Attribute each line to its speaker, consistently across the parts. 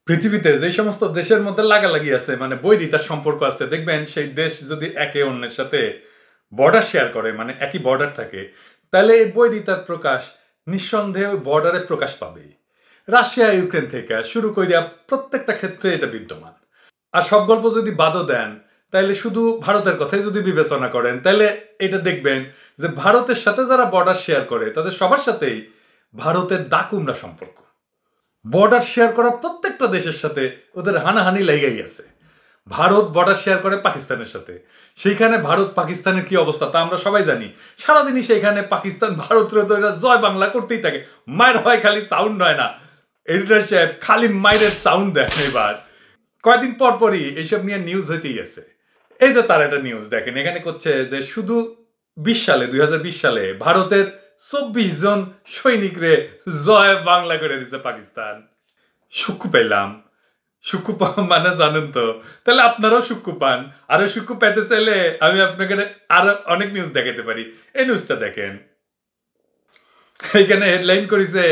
Speaker 1: পৃথিবীতে যে সমস্ত দেশের মধ্যে লাগালাগি আছে মানে বৈরিতার সম্পর্ক আছে, দেখবেন সেই দেশ যদি একে অন্যের সাথে বর্ডার শেয়ার করে, মানে একই বর্ডার থাকে, তাহলে এই বৈরিতার প্রকাশ নিঃসন্দেহে ওই বর্ডারে প্রকাশ পাবে। রাশিয়া ইউক্রেন থেকে শুরু করিয়া প্রত্যেকটা ক্ষেত্রে এটা বিদ্যমান। আর সব গল্প যদি বাদও দেন, তাইলে শুধু ভারতের কথাই যদি বিবেচনা করেন, তাহলে এটা দেখবেন যে ভারতের সাথে যারা বর্ডার শেয়ার করে তাদের সবার সাথেই ভারতের দাকুমরা সম্পর্ক। বর্ডার শেয়ার করা প্রত্যেকটা দেশের সাথে ওদের হানাহানি লেগেই আছে। ভারত বর্ডার শেয়ার করে পাকিস্তানের সাথে, সেইখানে ভারত পাকিস্তানের কি অবস্থা তা আমরা সবাই জানি। সারাদিনই সেইখানে পাকিস্তান ভারতের জয় বাংলা করতেই থাকে, মায়ের হয় খালি সাউন্ড হয় না। এডিটর সাহেব খালি মায়ের সাউন্ড দেন। এবার কয়েকদিন পর পরই এইসব নিয়ে নিউজ হইতেই আছে। এই যে তার একটা নিউজ দেখেন, এখানে করছে যে শুধু 2020 সালে ভারতের 24 জন সৈনিকরে জয় বাংলা করে দিছে পাকিস্তান। সুক্কু পেলাম। সুক্কু মানে জানেন তো, তাহলে আপনারাও সুক্কু পান। আরো সুক্কু পেতে চাইলে আমি আপনাকে আরো অনেক নিউজ দেখাতে পারি। এই নিউজটা দেখেন, এখানে হেডলাইন করেছে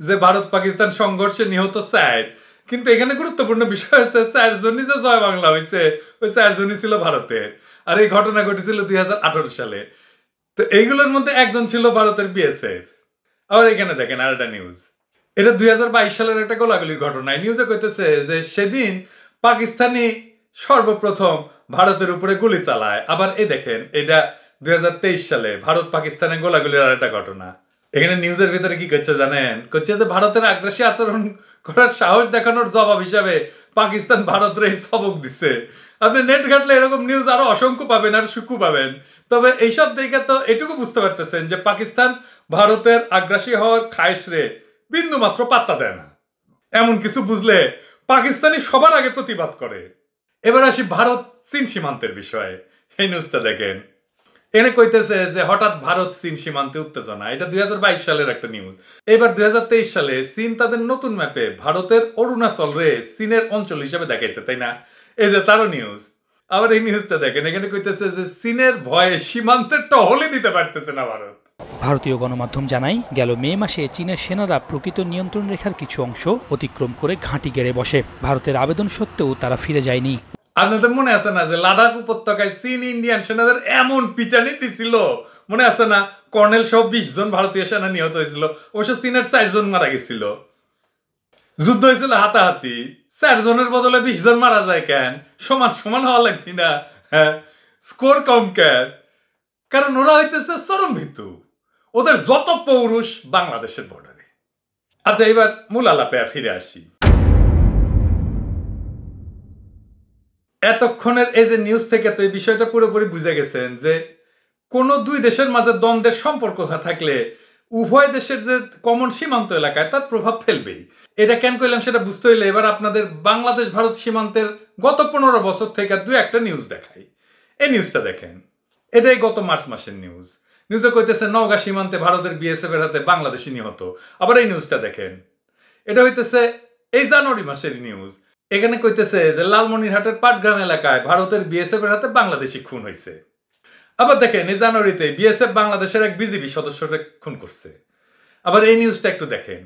Speaker 1: যে ভারত পাকিস্তান সংঘর্ষে নিহত 4, কিন্তু এখানে গুরুত্বপূর্ণ বিষয় হচ্ছে 4 জনই যে জয় বাংলা হয়েছে, ওই 4 জনই ছিল ভারতের। আর এই ঘটনা ঘটেছিল 2018 সালে। তো এইগুলোর মধ্যে একজন ছিল ভারতের বিএসএফ। আবার এখানে দেখেন আর একটা নিউজ, এটা 2022 সালের একটা গোলাগুলির ঘটনা। নিউজে কইতেছে যে সেদিন পাকিস্তানি সর্বপ্রথম ভারতের উপরে গুলি চালায়। আবার এই দেখেন, এটা 2023 সালে ভারত পাকিস্তানের গোলাগুলির আর একটা ঘটনা। এখানে নিউজের ভিতরে কি করছে জানেন? করছে যে ভারতের আগ্রাসী আচরণ করার সাহস দেখানোর জবাব হিসাবে পাকিস্তান ভারতের এই সবক দিচ্ছে। আপনি নেট ঘাটলে এরকম নিউজ আরো অসংখ্য পাবেন, আর সুকু পাবেন। তবে এইসব দেখে তো এটুকু বুঝতে পারতেছেন যে পাকিস্তান ভারতের আগ্রাসী হওয়ার খায়েশ রে বিন্দু মাত্র পাত্তা দেয় না। এমন কিছু বুঝলে পাকিস্তানি সবার আগে প্রতিবাদ করে। এবার আসি ভারত চীন সীমান্তের বিষয়ে। এই নিউজটা দেখেন, এনে কইতেছে যে হঠাৎ ভারত চীন সীমান্তে উত্তেজনা। এটা 2022 সালের একটা নিউজ। এবার 2023 সালে চীন তাদের নতুন ম্যাপে ভারতের অরুণাচল রে চীনের অঞ্চল হিসেবে দেখাইছে, তাই না? এই যে তারও নিউজ। আবার এই নিউজটা দেখেন, এখানে কইতেছে যে চীনের ভয়ে সীমান্তের টহলে দিতে পারতেছে না ভারত।
Speaker 2: ভারতীয় গণমাধ্যম জানায়, গেল মে মাসে চীনের সেনারা প্রকৃত নিয়ন্ত্রণ রেখার কিছু অংশ অতিক্রম করে ঘাঁটি গেড়ে বসে। ভারতের আবেদন সত্ত্বেও তারা ফিরে যায়নি।
Speaker 1: আপনাদের মনে আছে না যে লাদাখ উপত্যকায় চীন ইন্ডিয়ান সেনাদের এমন পিটানি দিছিল? মনে আছে না? কর্নেল সহ 20 জন ভারতীয় সেনা নিহত হয়েছিল। অবশ্য চীনের 4 জন মারা গেছিল। যুদ্ধ হয়েছিল হাতাহাতি। 4 জনের বদলে 20 জন মারা যায় কেন? সমান সমান হওয়া লাগবে না? হ্যাঁ, স্কোর কম কেন? কারণ ওরা হইতেছে চরম ভীতু। ওদের যত পৌরুষ বাংলাদেশের বর্ডারে। আচ্ছা, এবার মূল আলাপে ফিরে আসি। এতক্ষণের এই যে নিউজ থেকে তো এই বিষয়টা পুরোপুরি বুঝে গেছেন যে কোনো দুই দেশের মাঝে দ্বন্দ্বের সম্পর্ক থাকলে উভয় দেশের যে কমন সীমান্ত এলাকায় তার প্রভাব ফেলবেই। এটা কেন কইলাম সেটা বুঝতে হইলে এবার আপনাদের বাংলাদেশ ভারত সীমান্তের গত 15 বছর থেকে দুই একটা নিউজ দেখাই। এই নিউজটা দেখেন, এটাই গত মার্চ মাসের নিউজ। নিউজে কইতেছে নওগাঁ সীমান্তে ভারতের বিএসএফ এর হাতে বাংলাদেশি নিহত। আবার এই নিউজটা দেখেন, এটা হইতেছে এই জানুয়ারি মাসের নিউজ। এখানে কইতেছে যে লালমনিরহাটের পাটগ্রাম এলাকায় ভারতের বিএসএফ এর হাতে বাংলাদেশি খুন হয়েছে। আবার দেখেন, এই জানুয়ারিতে বিএসএফ বাংলাদেশের এক বিজিবি সদস্যকে খুন করছে। আবার এই নিউজটা একটু দেখেন,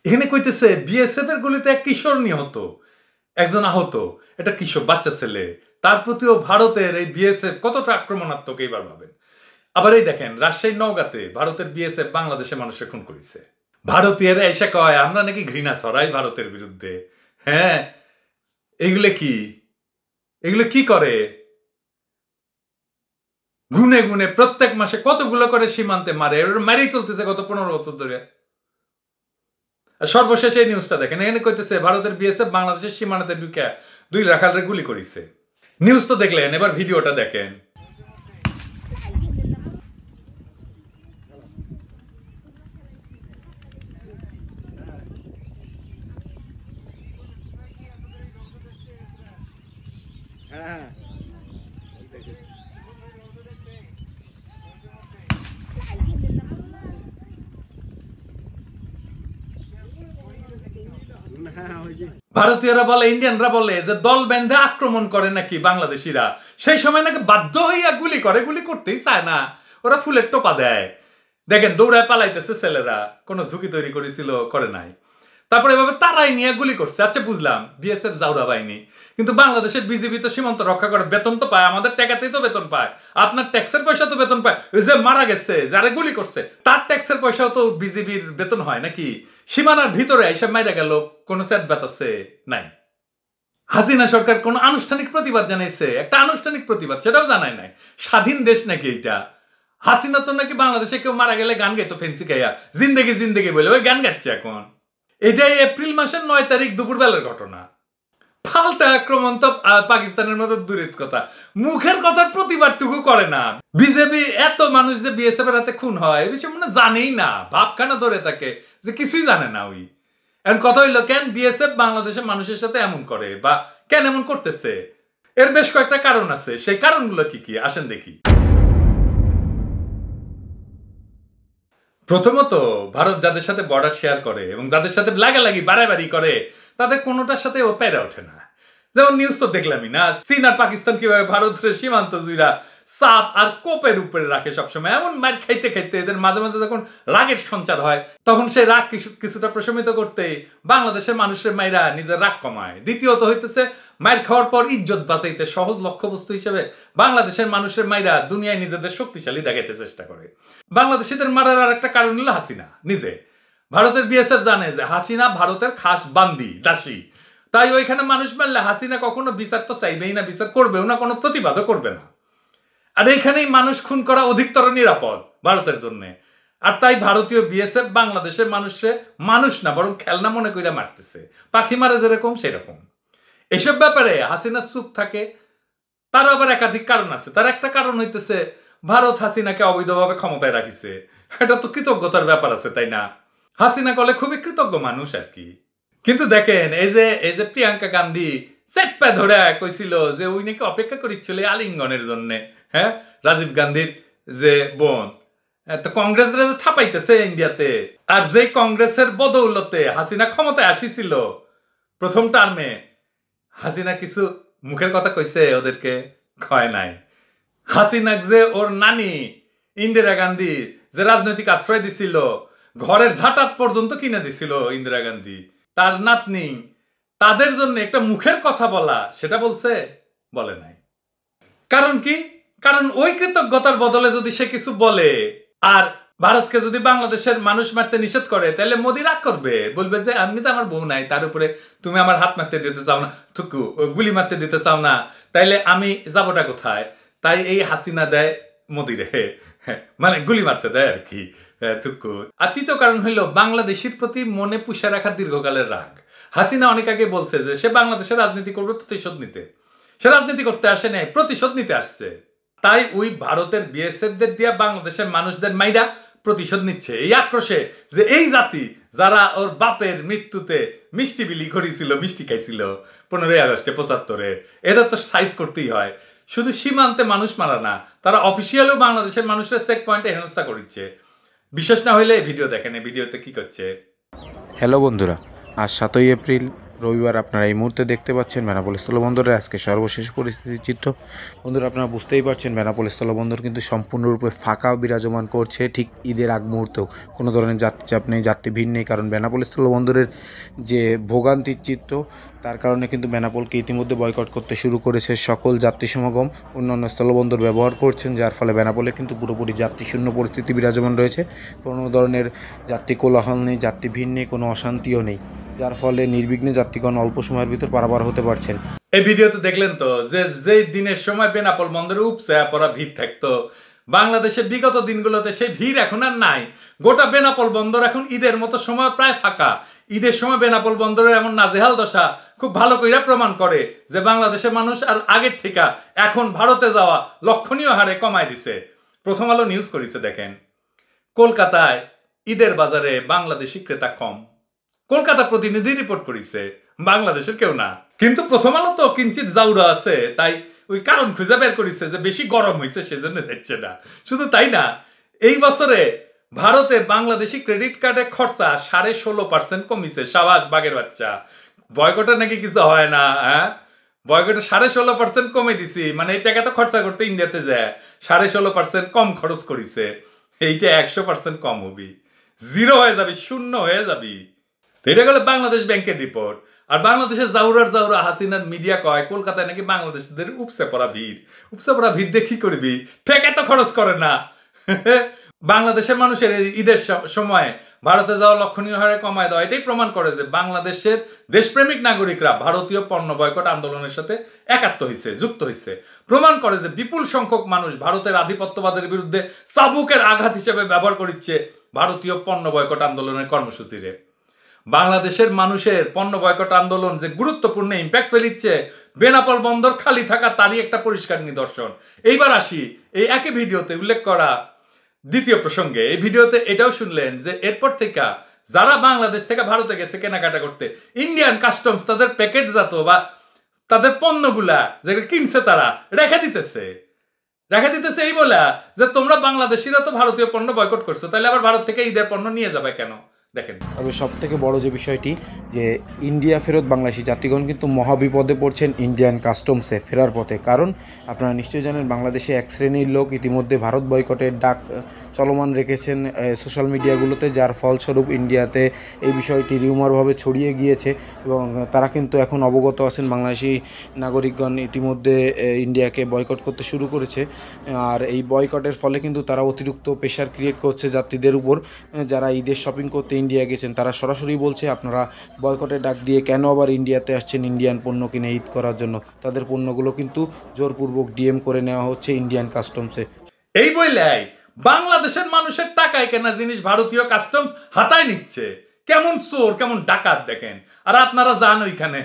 Speaker 1: এখানে কইতেছে বিএসএফ এর গুলিতে এক কিশোর নিহত, একজন আহত। এটা কিশোর বাচ্চা ছেলে, তার প্রতিও ভারতের এই বিএসএফ কতটা আক্রমণাত্মক এইবার ভাবেন। আবার এই দেখেন, রাজশাহী নওগাঁতে ভারতের বিএসএফ বাংলাদেশের মানুষকে খুন করেছে। ভারতীয়রা এসে কয় আমরা নাকি ঘৃণা ছড়াই ভারতের বিরুদ্ধে। হ্যাঁ, এগুলো কি করে? গুনে গুনে প্রত্যেক মাসে কতগুলো করে সীমান্তে মারে, মারেই চলতেছে গত 15 বছর ধরে। সর্বশেষ এই নিউজটা দেখেন, এখানে কইতেছে ভারতের বিএসএফ বাংলাদেশের সীমানাতে ঢুকে 2 রাখালরে গুলি করেছে। নিউজ তো দেখলেন, এবার ভিডিওটা দেখেন। ভারতীয়রা বলে, ইন্ডিয়ানরা বলে যে দল বেঁধে আক্রমণ করে নাকি বাংলাদেশিরা, সেই সময় নাকি বাধ্য হইয়া গুলি করে। গুলি করতেই চায় না, ওরা ফুলের টোপা দেয়। দেখেন দৌড়ায় পালাইতেছে ছেলেরা, কোনো ঝুঁকি তৈরি করেছিল করে নাই। তারপরে এভাবে তারাই নিয়ে গুলি করছে। আচ্ছা বুঝলাম বিএসএফ জাউরা বাহিনী, কিন্তু বাংলাদেশের বিজিবি তো সীমান্ত রক্ষা করে, বেতন তো পায়, আমাদের টাকাতেই তো বেতন পায়, আপনার ট্যাক্সের পয়সা তো বেতন পায়। ওই যে মারা গেছে যারা গুলি করছে তার ট্যাক্সের পয়সাও তো বিজিবির বেতন হয় নাকি? সীমানার ভিতরে এসব মাইরা গেল, কোনো সেট আছে নাই। হাসিনা সরকার কোন আনুষ্ঠানিক প্রতিবাদ জানাইছে? একটা আনুষ্ঠানিক প্রতিবাদ সেটাও জানায় নাই। স্বাধীন দেশ নাকি এইটা? হাসিনা তো নাকি বাংলাদেশে কেউ মারা গেলে গান গাইতো ফেন্সি গাইয়া, জিন্দেগি জিন্দেগি বলে ওই গান গাচ্ছে এখন। এটাই এপ্রিল মাসের 9 তারিখ দুপুরবেলার ঘটনা। পাল্টা আক্রমণ তো পাকিস্তানের মতো দূরের কথা, মুখের কথার প্রতিবাদটুকু করে না। বিজেপি এত মানুষ যে বিএসএফ এর হাতে খুন হয় এই বিষয়ে মনে জানেই না, ভাবখানা ধরে থাকে যে কিছুই জানে না। ওই এখন কথা হইলো কেন বিএসএফ বাংলাদেশের মানুষের সাথে এমন করে বা কেন এমন করতেছে? এর বেশ কয়েকটা কারণ আছে, সেই কারণগুলো কি কি আসেন দেখি। প্রথমত, ভারত যাদের সাথে বর্ডার শেয়ার করে এবং যাদের সাথে লাগালাগি বাড়াবাড়ি করে তাদের কোনোটার সাথে ও পেরে ওঠে না। যেমন নিউজ তো দেখলামই না, চীন আর পাকিস্তান কিভাবে ভারতের সীমান্ত জুড়া চাপ আর কোপের উপরে রাখে সবসময়। এমন মার খাইতে খাইতে এদের মাঝে মাঝে যখন রাগের সঞ্চার হয় তখন সেই রাগ কিছুটা প্রশমিত করতে বাংলাদেশের মানুষের মাইরা নিজের রাগ কমায়। দ্বিতীয়ত হইতেছে মায়ের খাওয়ার পর ইজ্জত বাঁচাইতে সহজ লক্ষ্যবস্তু হিসেবে বাংলাদেশের মানুষের মাইরা দুনিয়ায় নিজেদের শক্তিশালী দেখাইতে চেষ্টা করে। বাংলাদেশিদের মারার আর একটা কারণ হলো হাসিনা নিজে। ভারতের বিএসএফ জানে যে হাসিনা ভারতের খাস বান্দি দাসী, তাই ওইখানে মানুষ মারলে হাসিনা কখনো বিচার তো চাইবেই না, বিচার করবেও না, কোনো প্রতিবাদও করবে না। আর এইখানেই মানুষ খুন করা অধিকতর নিরাপদ ভারতের জন্য। আর তাই ভারতীয় বিএসএফ বাংলাদেশের মানুষে মানুষ না বরং খেলনা মনে কইরা মারতেছে, পাখি মারা যেরকম সেরকম। এসব ব্যাপারে হাসিনা চুপ থাকে, তার আবার একাধিক কারণ আছে। তার একটা কারণ হইতেছে ভারত হাসিনাকে অবৈধভাবে ক্ষমতায় রাখিছে, এটা তো কৃতজ্ঞতার ব্যাপার আছে, তাই না? হাসিনা কলে খুবই কৃতজ্ঞ মানুষ আর কি। কিন্তু দেখেন এই যে প্রিয়াঙ্কা গান্ধী চেপ্পা ধরে কইছিল যে ওই নাকি অপেক্ষা করিচ্ছিল আলিঙ্গনের জন্য, হ্যাঁ, রাজীব গান্ধীর যে বোন। তো কংগ্রেস ছাপাইতেছে ইন্ডিয়াতে, আর যে কংগ্রেসের বদৌলতে হাসিনা ক্ষমতায় আসিছিল প্রথম টার্মে, হাসিনা কিছু মুখের কথা কইছে ওদেরকে? কয় নাই। হাসিনাক যে ওর নানি ইন্দিরা গান্ধী যে রাজনৈতিক আশ্রয় দিছিল, ঘরের ঝাঁটাত পর্যন্ত কিনে দিছিল ইন্দিরা গান্ধী, তার নাতনি, তাদের জন্য একটা মুখের কথা বলা, সেটা বলছে? বলে নাই। কারণ কি? কারণ ওই কৃতজ্ঞতার বদলে যদি সে কিছু বলে আর ভারতকে যদি বাংলাদেশের মানুষ মারতে নিষেধ করে তাহলে মোদি রাগ করবে, বলবে যে আমি তো আমার বউ নাই, তার উপরে তুমি আমার হাত মারতে দিতে চাও না, থুকু গুলি মারতে দিতে চাও না, তাইলে আমি যাবোটা কোথায়? তাই এই হাসিনা দেয় মোদিরে, মানে গুলি মারতে দেয় আর কি, থুকু। আর তৃতীয় কারণ হইল বাংলাদেশের প্রতি মনে পুষে রাখার দীর্ঘকালের রাগ। হাসিনা অনেক আগে বলছে যে সে বাংলাদেশের রাজনীতি করবে প্রতিশোধ নিতে, সে রাজনীতি করতে আসে নাই, প্রতিশোধ নিতে আসছে। তাই ওই ভারতের বিএসএফদের দিয়া বাংলাদেশের মানুষদের মাইরা প্রতিশোধ নিচ্ছে এই আক্রোশে যে এই জাতি যারা ওর বাপের মৃত্যুতে মিষ্টি বিলি করেছিল, মিষ্টি খাইছিল 15ই আগস্টে 75-এ, এদের তো সাইজ করতেই হয়। শুধু সীমান্তে মানুষ মারা না, তারা অফিসিয়ালও বাংলাদেশের মানুষের চেক পয়েন্টে হেনস্থা করছে। বিশেষ না হইলে ভিডিও দেখেন, ভিডিওতে কি করছে।
Speaker 3: হ্যালো বন্ধুরা, আজ 7ই এপ্রিল রবিবার। আপনারা এই মুহূর্তে দেখতে পাচ্ছেন বেনাপোল স্থলবন্দরের আজকে সর্বশেষ পরিস্থিতির চিত্র। বন্ধুরা, আপনারা বুঝতেই পারছেন বেনাপোল স্থলবন্দর কিন্তু সম্পূর্ণরূপে ফাঁকা বিরাজমান করছে। ঠিক ঈদের আগ মুহূর্তেও কোনো ধরনের যাত্রী চাপ নেই, যাত্রী ভিড় নেই, কারণ বেনাপোল স্থলবন্দরের যে ভোগান্তির চিত্র, তার কারণে কিন্তু বেনাপোলকে ইতিমধ্যে বয়কট করতে শুরু করেছে সকল যাত্রী সমাগম। অন্যান্য স্থলবন্দর ব্যবহার করছেন, যার ফলে বেনাপোলে কিন্তু পুরোপুরি যাত্রীশূন্য পরিস্থিতি বিরাজমান রয়েছে। কোনো ধরনের যাত্রী কোলাহল নেই, যাত্রী ভিড় নেই, কোনো অশান্তিও নেই, যার ফলে নির্বিঘ্নে যাত্রীগণ অল্প সময়ের ভিতর পারাপার হতে পারছেন।
Speaker 1: এই ভিডিওতে দেখলেন তো যে দিনের সময় বেনাপোল বন্দরে উপচে পড়া ভিড় থাকতো, বাংলাদেশের বিগত দিনগুলোতে সেই ভিড় এখন আর নাই। গোটা বেনাপোল বন্দর এখন ঈদের মতো সময় প্রায় ফাঁকা। ঈদের সময় বেনাপোল বন্দরের এমন নাজেহাল দশা খুব ভালো কইরা প্রমাণ করে যে বাংলাদেশের মানুষ আর আগের থেকে এখন ভারতে যাওয়া লক্ষণীয় হারে কমায় দিছে। প্রথম আলো নিউজ করেছে, দেখেন কলকাতায় ঈদের বাজারে বাংলাদেশি ক্রেতা কম। কলকাতা প্রতিনিধি রিপোর্ট করেছে, বাংলাদেশের কেউ না। কিন্তু প্রথম আলো তো কিঞ্চিত জাউরা আছে, তাই ওই কারণ খুঁজে বের করেছে যে বেশি গরম হয়েছে সেজন্য যাচ্ছে না। শুধু তাই না, এই বছরে ভারতে বাংলাদেশি ক্রেডিট কার্ডে খরচা 16.5% কমিছে। সাবাস বাগের বাচ্চা, বয়কটে নাকি কিছু হয় না, হ্যাঁ, বয়কটে 16.5% কমে দিছি, মানে এই টাকা তো খরচা করতে ইন্ডিয়াতে যায়, 16.5% কম খরচ করেছে। এইটা 100% কম হবি, জিরো হয়ে যাবি, শূন্য হয়ে যাবি। এটা গেলে বাংলাদেশ ব্যাংকের রিপোর্ট। আর বাংলাদেশের জাউরা হাসিনার মিডিয়া কয় কলকাতায় নাকি বাংলাদেশিদের উপসে পড়া ভিড় দিয়ে কি করবি, ঠেকে তো খরচ করে না। বাংলাদেশের মানুষের ঈদের সময় ভারতে যাওয়া লক্ষণীয় হারে কমায় দেওয়া এটাই প্রমাণ করে যে বাংলাদেশের দেশপ্রেমিক নাগরিকরা ভারতীয় পণ্য বয়কট আন্দোলনের সাথে যুক্ত হয়েছে। প্রমাণ করে যে বিপুল সংখ্যক মানুষ ভারতের আধিপত্যবাদের বিরুদ্ধে চাবুকের আঘাত হিসেবে ব্যবহার করছে ভারতীয় পণ্য বয়কট আন্দোলনের কর্মসূচিরে। বাংলাদেশের মানুষের পণ্য বয়কট আন্দোলন যে গুরুত্বপূর্ণ ইম্প্যাক্ট ফেলিচ্ছে বেনাপোল বন্দর খালি থাকা তারই একটা পরিষ্কার নিদর্শন। এইবার আসি এই একই ভিডিওতে উল্লেখ করা দ্বিতীয় প্রসঙ্গে। এই ভিডিওতে এটাও শুনলেন যে এরপর থেকে যারা বাংলাদেশ থেকে ভারতে গেছে কেনাকাটা করতে, ইন্ডিয়ান কাস্টমস তাদের প্যাকেটজাত বা তাদের পণ্যগুলা যেগুলো কিনছে তারা রেখে দিতেছে এই বলে যে তোমরা বাংলাদেশিরা তো ভারতীয় পণ্য বয়কট করছো, তাহলে আবার ভারত থেকে ঈদের পণ্য নিয়ে যাবে কেন? দেখেন,
Speaker 3: তবে সব থেকে বড় যে বিষয়টি যে ইন্ডিয়া ফেরত বাংলাদেশি যাত্রীগণ কিন্তু মহাবিপদে পড়ছেন ইন্ডিয়ান কাস্টমসে ফেরার পথে। কারণ আপনারা নিশ্চয়ই জানেন বাংলাদেশে এক শ্রেণীর লোক ইতিমধ্যে ভারত বয়কটের ডাক চলমান রেখেছেন সোশ্যাল মিডিয়াগুলোতে, যার ফলস্বরূপ ইন্ডিয়াতে এই বিষয়টি রিউমারভাবে ছড়িয়ে গিয়েছে এবং তারা কিন্তু এখন অবগত আছেন বাংলাদেশি নাগরিকগণ ইতিমধ্যে ইন্ডিয়াকে বয়কট করতে শুরু করেছে। আর এই বয়কটের ফলে কিন্তু তারা অতিরিক্ত প্রেশার ক্রিয়েট করছে যাত্রীদের উপর, যারা ঈদের শপিং করতে ইন্ডিয়া গেছেন তারা সরাসরি বলছে আপনারা বয়কটের ডাক দিয়ে কেন আবার ইন্ডিয়াতে আসছেন ইন্ডিয়ান পণ্য কিনে ঈদ করার জন্য। তাদের পণ্যগুলো কিন্তু জোরপূর্বক ডিএম করে নেওয়া হচ্ছে ইন্ডিয়ান কাস্টমসে।
Speaker 1: এই বইলাই বাংলাদেশের মানুষের টাকায় কেনা জিনিস ভারতীয় কাস্টমস হাতায় নিচ্ছে। কেমন চোর, কেমন ডাকাত দেখেন। আর আপনারা যান ওইখানে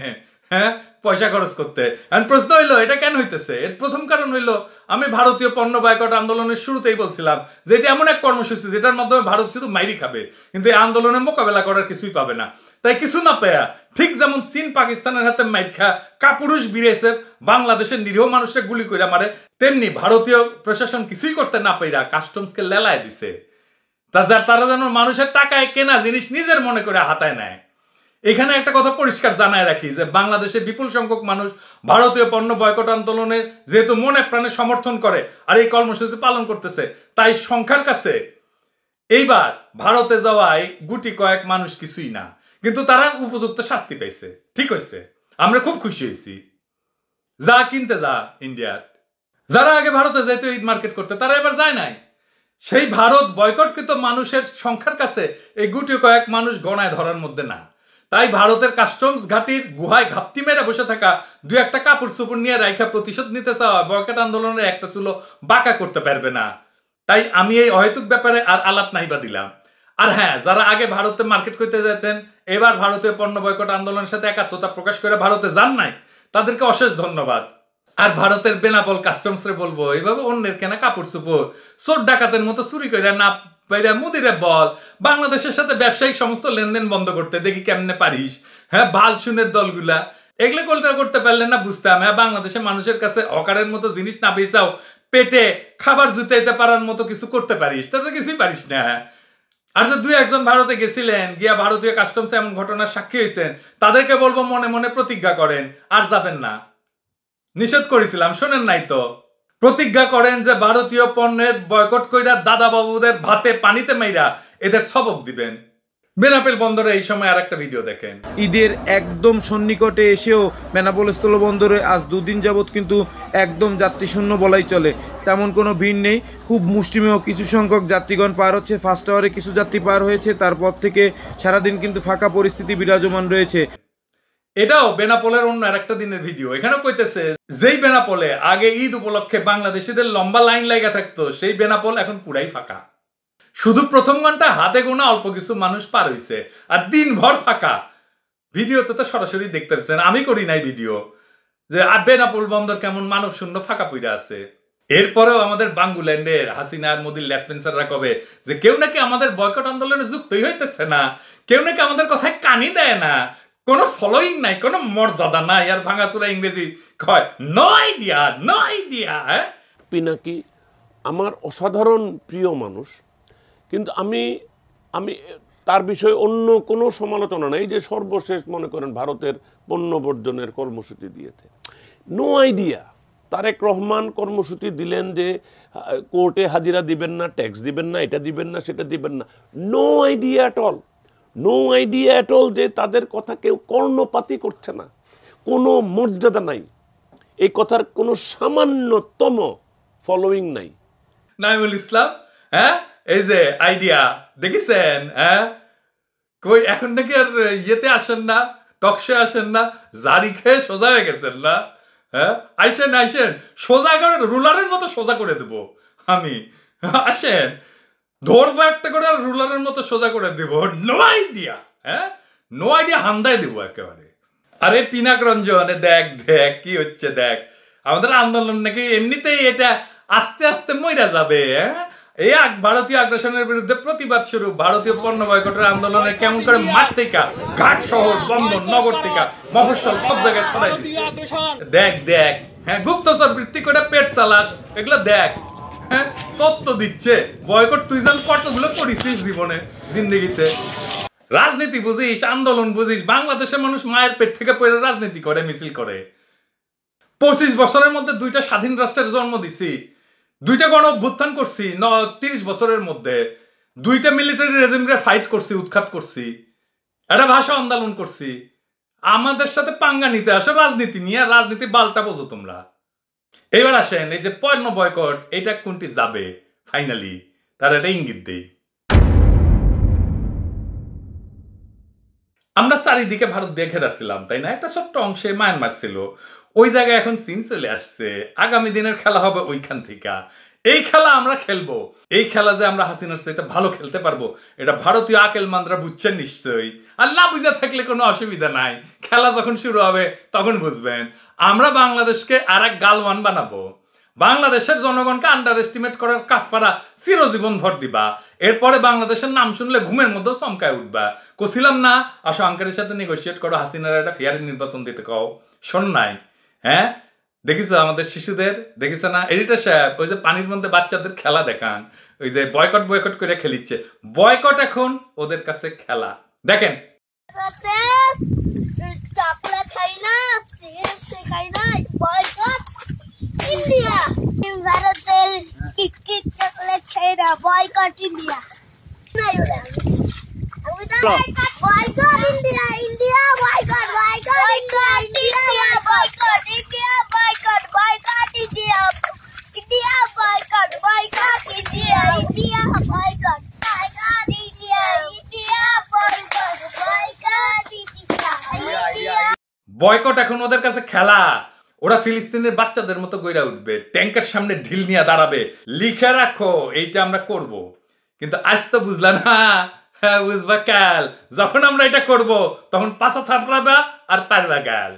Speaker 1: পয়সা খরচ করতে। প্রশ্ন হইলো এটা কেন হইতেছে? এর প্রথম কারণ হইলো আমি ভারতীয় পণ্য বয়কট আন্দোলনের শুরুতেই বলছিলাম যে এটা এমন এক কর্মসূচি যেটার মাধ্যমে ভারত শুধু মাইরি খাবে, কিন্তু এই আন্দোলনের মোকাবেলা করার কিছুই পাবে না। তাই কিছু না পেয়া ঠিক যেমন চীন পাকিস্তানের হাতে মাইর খা কাপুরুষ বিএসএফ বাংলাদেশের নিরীহ মানুষের গুলি কইরা মারে, তেমনি ভারতীয় প্রশাসন কিছুই করতে না পাইরা কাস্টমসকে লেলায় দিছে। তারা যেন মানুষের টাকায় কেনা জিনিস নিজের মনে করে হাতায় নেয়। এখানে একটা কথা পরিষ্কার জানায় রাখি যে বাংলাদেশের বিপুল সংখ্যক মানুষ ভারতীয় পণ্য বয়কট আন্দোলনের যেহেতু মনে প্রাণে সমর্থন করে আর এই কর্মসূচি পালন করতেছে, তাই সংখ্যার কাছে এইবার ভারতে যাওয়ায় গুটি কয়েক মানুষ কিছুই না, কিন্তু তারা উপযুক্ত শাস্তি পাইছে। ঠিক হয়েছে, আমরা খুব খুশি হয়েছি। যা কিনতে যা ইন্ডিয়াত, যারা আগে ভারতে যেত ঈদ মার্কেট করতে তারা এবার যায় নাই। সেই ভারত বয়কটকৃত মানুষের সংখ্যার কাছে এই গুটি কয়েক মানুষ গণায় ধরার মধ্যে না। তাই ভারতের কাস্টমস ঘাটির গুহায় ঘাপটি মেরে বসে থাকা দুই একটা কাপড় চোপড় নিয়ে রাইখা প্রতিশোধ নিতে চাওয়া বয়কট আন্দোলনের একটা চুলো বাঁকা করতে পারবে না। তাই আমি এই অহেতুক ব্যাপারে আর আলাপ নাইবা দিলাম। আর হ্যাঁ, যারা আগে ভারতে মার্কেট করতে যেতেন এবার ভারতীয় পণ্য বয়কট আন্দোলনের সাথে একাত্মতা প্রকাশ করে ভারতে যান নাই, তাদেরকে অশেষ ধন্যবাদ। আর ভারতের বেনাপোল কাস্টমসরে বলবো এইভাবে অন্যের কেনা কাপড় চোপড় চোর ডাকাতের মতো চুরি করে না বাইরা মুদিরে বল বাংলাদেশের সাথে ব্যবসায়িক সমস্ত লেনদেন বন্ধ করতে, দেখি কেমনে পারিস। বাল শুনের দলগুলা এগুলো করতে পারলেন না বুঝতাম। বাংলাদেশের মানুষের কাছে হকারের মতো জিনিস না বেচাও, পেটে খাবার জুতাইতে পারার মতো কিছু করতে পারিস, তা তো কিছুই পারিস না। আর যে দুই একজন ভারতে গেছিলেন গিয়া ভারতীয় কাস্টমসে এমন ঘটনার সাক্ষী হয়েছেন, তাদেরকে বলবো মনে মনে প্রতিজ্ঞা করেন আর যাবেন না। নিষেধ করেছিলাম, শোনেন নাই তো? প্রতিজ্ঞা করেন যে ভারতীয় পণ্যের বয়কট কইরা দাদা বাবুদের ভাতে পানিতে মাইরা এদের সবক দিবেন। বেনাপোল বন্দরে এই সময় আর একটা ভিডিও দেখেন।
Speaker 3: ঈদের একদম সন্নিকটে এসেও বেনাপোল স্থলবন্দরে আজ দুদিন যাবৎ কিন্তু একদম যাত্রীশূন্য বলাই চলে, তেমন কোনো ভিড় নেই। খুব মুষ্টিমেয় কিছু সংখ্যক যাত্রীগণ পার হচ্ছে, ফার্স্ট আওয়ারে কিছু যাত্রী পার হয়েছে, তারপর থেকে সারাদিন কিন্তু ফাঁকা পরিস্থিতি বিরাজমান রয়েছে।
Speaker 1: এটাও বেনাপোলের অন্য আরেকটা দিনের ভিডিও। এখানেও কইতেছে যেই বেনাপোলে আগে ঈদ উপলক্ষে বাংলাদেশিদের লম্বা লাইন লাগা থাকতো সেই বেনাপোল এখন পুরাই ফাঁকা। শুধু প্রথম ঘন্টা হাতে গোনা অল্প কিছু মানুষ পার হইছে, আর দিনভর ফাঁকা। ভিডিওতে তো সরাসরি দেখতে পাচ্ছেন, আমি করি নাই ভিডিও, যে বেনাপোল বন্দর কেমন মানব শূন্য ফাঁকা পইরা আছে। এরপরেও আমাদের বাঙ্গুল্যান্ডের হাসিনা আর মোদির লেসপেন্সাররা কবে যে কেউ নাকি আমাদের বয়কট আন্দোলনে যুক্তই হইতেছে না, কেউ নাকি আমাদের কথায় কানি দেয় না, কোনো ফলোইং নাই, কোনো মর্যাদা নাই, আর ভাঙাচোরা ইংরেজি কয় নো আইডিয়া।
Speaker 4: পিনাকি আমার অসাধারণ প্রিয় মানুষ, কিন্তু আমি তার বিষয়ে অন্য কোনো সমালোচনা নাই। যে সর্বশেষ মনে করেন ভারতের পণ্য বর্জনের কর্মসূচি দিয়েছে, নো আইডিয়া। তারেক রহমান কর্মসূচি দিলেন যে কোর্টে হাজিরা দিবেন না, ট্যাক্স দিবেন না, এটা দিবেন না, সেটা দিবেন না, no idea at all. No idea at all, যে তাদের কথা কেউ কর্ণপাতই করছে না, কোনো মর্যাদা নাই, এই কথার কোনো সামান্যতম ফলোয়িং নাই।
Speaker 1: নাইমুল ইসলাম, হ্যাঁ, এই যে আইডিয়া দেখেছেন, হ্যাঁ, কই এখন নাকি আর ইয়েতে আসেন না, টকশে আসেন না, জারি খেয়ে সোজা হয়ে গেছেন না? হ্যাঁ, আইসেন আইসেন, সোজা করে রুলারের মতো সোজা করে দেব আমি। আসেন, ধরবো একটা করে আর রুলারের মতো সোজা করে দিব। নো আইডিয়া, হ্যাঁ, নো আইডিয়া হান্দায় দিব একেবারে। আরে পিনাক রঞ্জনে দেখ দেখ কি হচ্ছে দেখ, আমাদের আন্দোলন নাকি এমনিতেই এটা আস্তে আস্তে মইরা যাবে। হ্যাঁ, এই ভারতীয় আগ্রাসনের বিরুদ্ধে প্রতিবাদ শুরু, ভারতীয় পণ্য বয়কটের আন্দোলনে কেমন করে মাঠ থেকে ঘাট শহর বন্দর নগর থেকে মফস্বল সব জায়গায় ছড়াই দিচ্ছে। দেখ দেখ, হ্যাঁ, গুপ্তচর বৃত্তি করে পেট চালাস, এগুলো দেখ। হ্যাঁ, তত্ত্ব দিচ্ছে বয়কট, তুই জান কতগুলো করেছিস জীবনে জিন্দগিতে। রাজনীতি বুঝিস, আন্দোলন বুঝিস? বাংলাদেশের মানুষ মায়ের পেট থেকে পড়ে রাজনীতি করে, মিছিল করে। 25 বছরের মধ্যে 2টা স্বাধীন রাষ্ট্রের জন্ম দিছি, 2টা গণ অভ্যুত্থান করছি, 30 বছরের মধ্যে 2টা মিলিটারি রেজিমকে ফাইট করছি, উৎখাত করছি, একটা ভাষা আন্দোলন করছি। আমাদের সাথে পাঙ্গা নিতে আসো রাজনীতি নিয়ে, রাজনীতি বালটা বোঝো তোমরা। এবার আসেন, এই যে পণ্য বয়কট, এটা কোনটি যাবে ফাইনালি, তার একটা ইঙ্গিত দেই। আমরা চারিদিকে ভারত দিয়ে ঘেরাছিলাম, তাই না? একটা ছোট্ট অংশে মায়ানমার ছিল, ওই জায়গায় এখন চীন চলে আসছে। আগামী দিনের খেলা হবে ওইখান থেকে। এই খেলা আমরা খেলবো, এই খেলা যে আমরা হাসিনার চাইতে ভালো খেলতে পারবো, এটা ভারতীয় আকেল মানরা বুঝছেন নিশ্চয়ই। আর না বুঝে থাকলে কোনো অসুবিধা নাই, খেলা যখন শুরু হবে তখন বুঝবেন। আমরা বাংলাদেশকে আর এক গালওয়ান বানাবো, বাংলাদেশের জনগণকে আন্ডার এস্টিমেট করার কাফারা চিরজীবন ভর দিবা। এরপরে বাংলাদেশের নাম শুনলে ঘুমের মধ্যেও চমকায় উঠবা। কছিলাম না, আসো আঙ্কারের সাথে নেগোসিয়েট করো, হাসিনার একটা ফেয়ার নির্বাচন দিতে কও। শোন নাই, হ্যাঁ, দেখিস আমাদের শিশুদের, দেখিস না এডিটর সাহেব, ওই যে পানির মধ্যে বাচ্চাদের খেলা দেখান, ওই যে বয়কট বয়কট করে খেলিচ্ছে। বয়কট এখন ওদের কাছে খেলা। দেখেন,
Speaker 5: চকলেট খাই না, খাই না, বয়কট ইন্ডিয়া। ভারতের কিটকিট চকলেট খাই না, boycott India. Boycott India, India boycott, boycott India, boycott India, boycott, boycott India, India boycott, boycott India, India boycott, boycott India, India boycott, boycott India.
Speaker 1: Boycott এখন ওদের কাছে খেলা। ওরা ফিলিস্তিনের বাচ্চাদের মতো গইরা উঠবে, ট্যাঙ্কের সামনে ঢিল নিয়ে দাঁড়াবে। লিখে রাখো, এইটা আমরা করব। কিন্তু আজ তো বুঝলা না, হ্যাঁ বুঝবা কাল, যখন আমরা এটা করব তখন পাছা থাপড়াবা আর পারবা গাল।